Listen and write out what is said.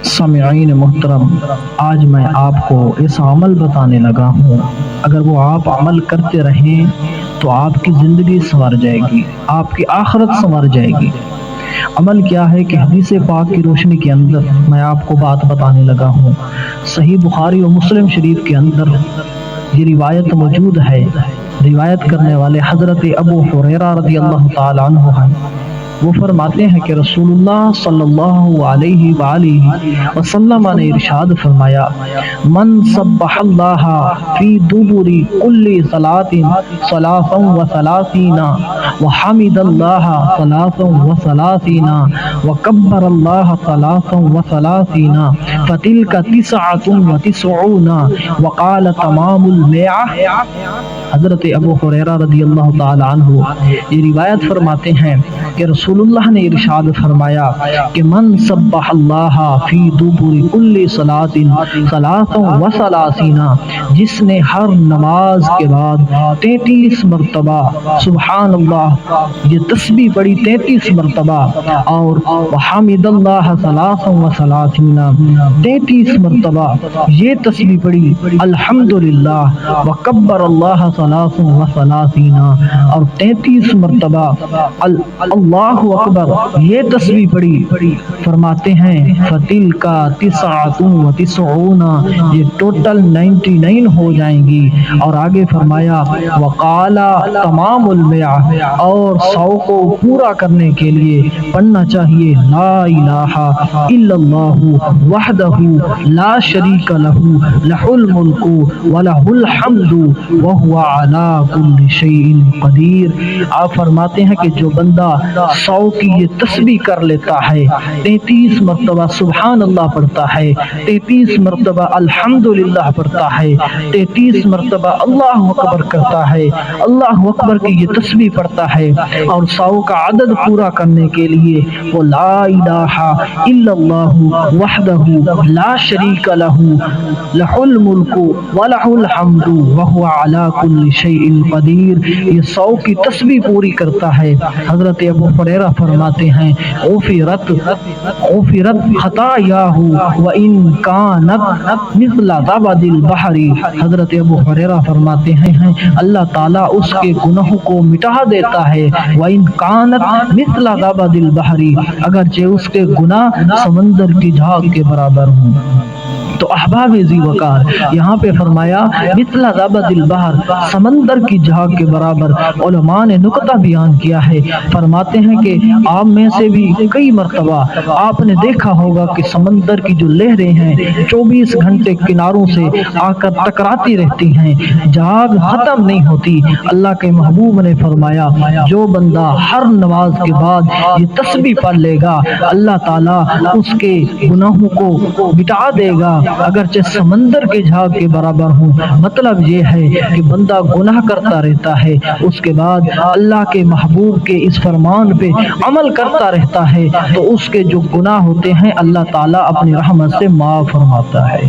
سامعین محترم، آج میں آپ کو ایسا عمل بتانے لگا ہوں، اگر وہ آپ عمل کرتے رہیں تو آپ کی زندگی سنور جائے گی، آپ کی آخرت سنور جائے گی۔ عمل کیا ہے کہ حدیث پاک کی روشنی کے اندر میں آپ کو بات بتانے لگا ہوں۔ صحیح بخاری و مسلم شریف کے اندر یہ روایت موجود ہے۔ روایت کرنے والے حضرت ابو ہریرہ رضی اللہ تعالی عنہ ہیں۔ وہ فرماتے ہیں کہ رسول اللہ صلی اللہ علیہ وآلہ وسلم نے ارشاد فرمایا، من سبح اللہ فی دبر کل صلاۃ ثلاثا وثلاثین وحمد اللہ ثلاثا وثلاثین وکبر اللہ ثلاثا وثلاثین فتلک تسعۃ وتسعون وقال تمام المئہ۔ حضرت ابو ہریرہ رضی اللہ تعالی عنہ یہ روایت فرماتے ہیں کہ رسول اللہ نے ارشاد فرمایا کہ من سبح اللہ فی دبر کل صلاۃ ثلاثا وثلاثین، جس نے ہر نماز کے بعد 33 مرتبہ سبحان اللہ یہ تسبیح پڑھی 33 مرتبہ، اور وحمد اللہ ثلاثا وثلاثین 33 مرتبہ یہ تسبیح پڑھی الحمدللہ، وکبر اللہ ثلاثا وثلاثین اور 33 مرتبہ اللہ اکبر یہ تسبیح پڑھی، فرماتے ہیں فتل کا تسعۃ وتسعون، یہ ٹوٹل 99 ہو جائیں گی۔ اور آگے فرمایا وقال تمام المئہ، اور 100 کو پورا کرنے کے لیے پڑھنا چاہیے لا الہ الا اللہ وحدہ لا شریک لہ لہ الملک ولہ الحمد وہو علی کل شیء قدیر۔ آپ فرماتے ہیں کہ جو بندہ 100 کی یہ تسبیح کر لیتا ہے، 33 مرتبہ سبحان اللہ پڑھتا ہے، 33 مرتبہ الحمدللہ پڑھتا ہے، 33 مرتبہ اللہ اکبر کرتا ہے، اللہ اکبر کی یہ تسبیح پڑھتا ہے، اور 100 کا عدد پورا کرنے کے لیے وہ لا الہ الا اللہ وحدہ لا شریک لہ لہ الملک ولہ الحمد وہو علی کل شیء قدیر، یہ 100 کی تسبیح پوری کرتا ہے۔ حضرت ابو ہریرہ فرماتے ہیں غفرت خطایاہ وان کانت مثل زبد البحر، حضرت ابو ہریرہ فرماتے ہیں اللہ تعالیٰ اس کے گناہوں کو مٹا دیتا ہے، وان کانت مثل زبد البحر، اگرچہ اس کے گناہ سمندر کی جھاگ کے برابر ہوں۔ تو احباب ذی وقار یہاں پہ فرمایا مثل زبد البحر، سمندر کی جھاگ کے برابر۔ علماء نے نقطہ بیان کیا ہے، فرماتے ہیں کہ آپ میں سے بھی کئی مرتبہ آپ نے دیکھا ہوگا کہ سمندر کی جو لہریں ہیں 24 گھنٹے کناروں سے آ کر ٹکراتی رہتی ہیں، جھاگ ختم نہیں ہوتی۔ اللہ کے محبوب نے فرمایا جو بندہ ہر نماز کے بعد یہ تسبیح پڑھ لے گا، اللہ تعالیٰ اس کے گناہوں کو مٹا دے گا، اگرچہ سمندر کے جھاگ کے برابر ہوں۔ مطلب یہ ہے کہ بندہ گناہ کرتا رہتا ہے، اس کے بعد اللہ کے محبوب کے اس فرمان پہ عمل کرتا رہتا ہے، تو اس کے جو گناہ ہوتے ہیں اللہ تعالیٰ اپنی رحمت سے معاف فرماتا ہے۔